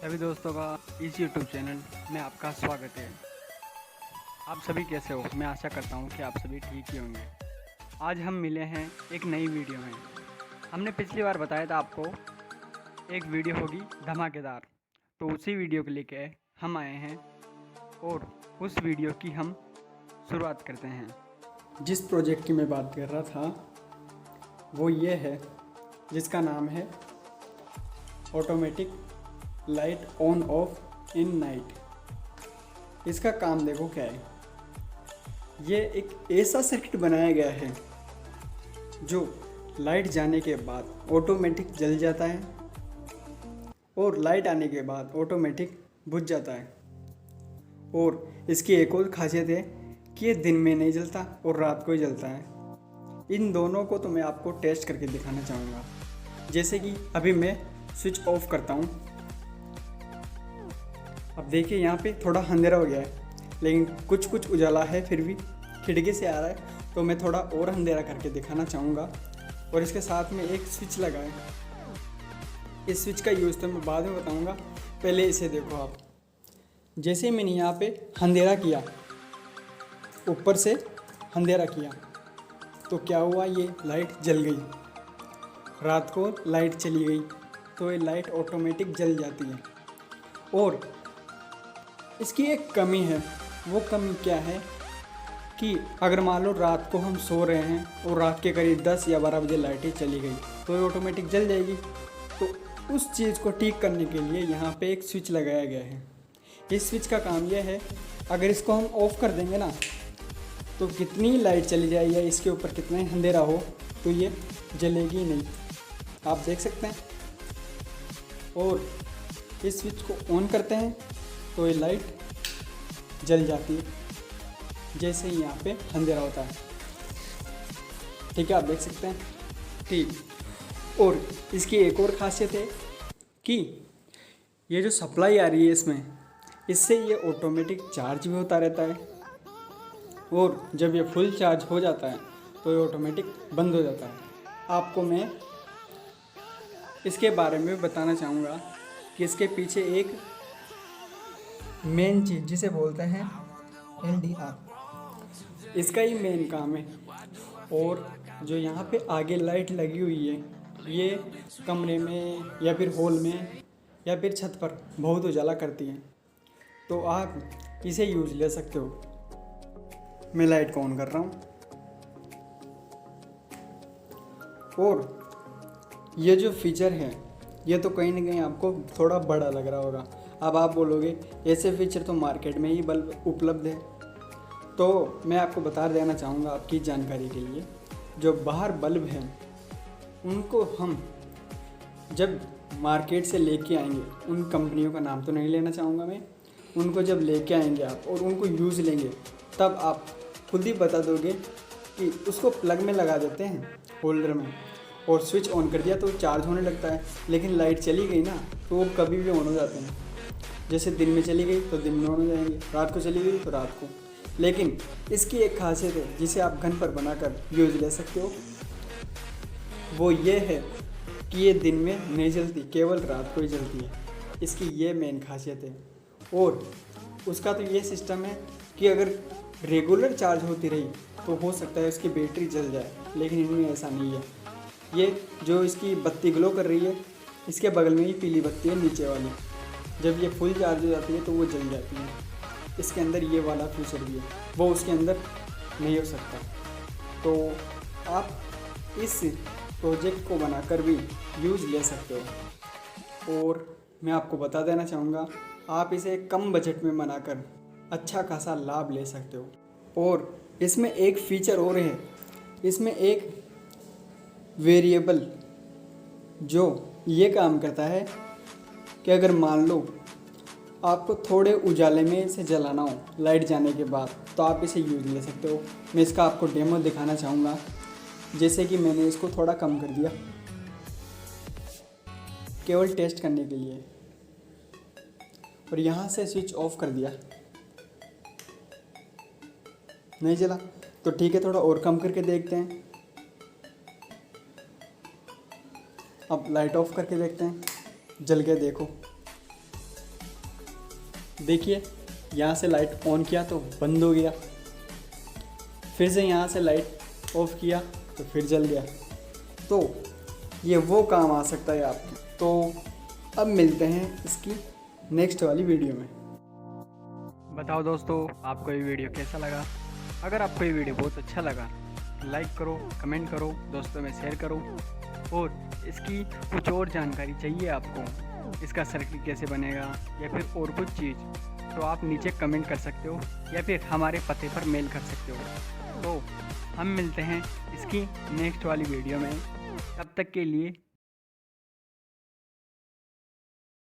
सभी दोस्तों का इस YouTube चैनल में आपका स्वागत है। आप सभी कैसे हो? मैं आशा करता हूँ कि आप सभी ठीक ही होंगे। आज हम मिले हैं एक नई वीडियो में। हमने पिछली बार बताया था आपको एक वीडियो होगी धमाकेदार, तो उसी वीडियो को लेके हम आए हैं और उस वीडियो की हम शुरुआत करते हैं। जिस प्रोजेक्ट की मैं बात कर रहा था वो ये है, जिसका नाम है automatic light on off in night. इसका काम देखो क्या है। ये एक ऐसा सर्किट बनाया गया है जो लाइट जाने के बाद ऑटोमेटिक जल जाता है और लाइट आने के बाद ऑटोमेटिक बुझ जाता है। और इसकी एक और खासियत है कि ये दिन में नहीं जलता और रात को ही जलता है। इन दोनों को तो मैं आपको टेस्ट करके दिखाना चाहूँगा। जैसे कि अभी मैं स्विच ऑफ करता हूँ। अब देखिए यहाँ पे थोड़ा अंधेरा हो गया है, लेकिन कुछ कुछ उजाला है, फिर भी खिड़की से आ रहा है, तो मैं थोड़ा और अंधेरा करके दिखाना चाहूँगा। और इसके साथ में एक स्विच लगा है। इस स्विच का यूज़ तो मैं बाद में बताऊँगा, पहले इसे देखो आप। जैसे मैंने यहाँ पे अंधेरा किया, ऊपर से अंधेरा किया, तो क्या हुआ, ये लाइट जल गई। रात को लाइट चली गई तो ये लाइट ऑटोमेटिक जल जाती है। और इसकी एक कमी है। वो कमी क्या है कि अगर मान लो रात को हम सो रहे हैं और रात के करीब 10 या 12 बजे लाइटें चली गई तो ये ऑटोमेटिक जल जाएगी। तो उस चीज़ को ठीक करने के लिए यहाँ पे एक स्विच लगाया गया है। इस स्विच का काम यह है, अगर इसको हम ऑफ़ कर देंगे ना, तो कितनी लाइट चली जाए या इसके ऊपर कितना ही अंधेरा हो तो ये जलेगी ही नहीं। आप देख सकते हैं। और इस स्विच को ऑन करते हैं तो ये लाइट जल जाती है, जैसे ही यहाँ पे अंधेरा होता है। ठीक है, आप देख सकते हैं। ठीक। और इसकी एक और खासियत है कि ये जो सप्लाई आ रही है इससे ये ऑटोमेटिक चार्ज भी होता रहता है। और जब ये फुल चार्ज हो जाता है तो ये ऑटोमेटिक बंद हो जाता है। आपको मैं इसके बारे में बताना चाहूँगा कि इसके पीछे एक मेन चीज़ जिसे बोलते हैं LDR, इसका ही मेन काम है। और जो यहाँ पे आगे लाइट लगी हुई है, ये कमरे में या फिर हॉल में या फिर छत पर बहुत उजाला करती है, तो आप इसे यूज ले सकते हो। मैं लाइट को ऑन कर रहा हूँ। और ये जो फीचर है ये तो कहीं ना कहीं आपको थोड़ा बड़ा लग रहा होगा। अब आप बोलोगे ऐसे फीचर तो मार्केट में ही बल्ब उपलब्ध है। तो मैं आपको बता देना चाहूँगा आपकी जानकारी के लिए, जो बाहर बल्ब हैं उनको हम जब मार्केट से लेके आएंगे, उन कंपनियों का नाम तो नहीं लेना चाहूँगा मैं, उनको जब लेके आएंगे आप और उनको यूज़ लेंगे, तब आप खुद ही बता दोगे कि उसको प्लग में लगा देते हैं होल्डर में और स्विच ऑन कर दिया तो चार्ज होने लगता है। लेकिन लाइट चली गई ना तो वो कभी भी ऑन हो जाते हैं। जैसे दिन में चली गई तो दिन में ऑन हो जाएंगे, रात को चली गई तो रात को। लेकिन इसकी एक खासियत है जिसे आप घर पर बनाकर यूज़ ले सकते हो, वो ये है कि ये दिन में नहीं जलती, केवल रात को ही जलती है। इसकी ये मेन खासियत है। और उसका तो ये सिस्टम है कि अगर रेगुलर चार्ज होती रही तो हो सकता है उसकी बैटरी जल जाए, लेकिन इनमें ऐसा नहीं है। ये जो इसकी बत्ती ग्लो कर रही है, इसके बगल में ही पीली बत्ती है नीचे वाली, जब ये फुल चार्ज हो जाती है तो वो जल जाती है। इसके अंदर ये वाला फीचर भी है, वो उसके अंदर नहीं हो सकता। तो आप इस प्रोजेक्ट को बनाकर भी यूज़ ले सकते हो। और मैं आपको बता देना चाहूँगा, आप इसे कम बजट में बनाकर अच्छा खासा लाभ ले सकते हो। और इसमें एक फ़ीचर और है, इसमें एक वेरिएबल जो ये काम करता है कि अगर मान लो आपको थोड़े उजाले में इसे जलाना हो लाइट जाने के बाद, तो आप इसे यूज़ ले सकते हो। मैं इसका आपको डेमो दिखाना चाहूँगा। जैसे कि मैंने इसको थोड़ा कम कर दिया केवल टेस्ट करने के लिए, और यहाँ से स्विच ऑफ कर दिया, नहीं जला तो ठीक है, थोड़ा और कम करके देखते हैं। अब लाइट ऑफ करके देखते हैं, जल गया देखो। देखिए यहाँ से लाइट ऑन किया तो बंद हो गया, फिर से यहाँ से लाइट ऑफ किया तो फिर जल गया। तो ये वो काम आ सकता है आपकी। तो अब मिलते हैं इसकी नेक्स्ट वाली वीडियो में। बताओ दोस्तों, आपको ये वीडियो कैसा लगा? अगर आपको ये वीडियो बहुत अच्छा लगा तो लाइक करो, कमेंट करो, दोस्तों में शेयर करो। और इसकी कुछ और जानकारी चाहिए आपको, इसका सर्किट कैसे बनेगा या फिर और कुछ चीज़, तो आप नीचे कमेंट कर सकते हो या फिर हमारे पते पर मेल कर सकते हो। तो हम मिलते हैं इसकी नेक्स्ट वाली वीडियो में। तब तक के लिए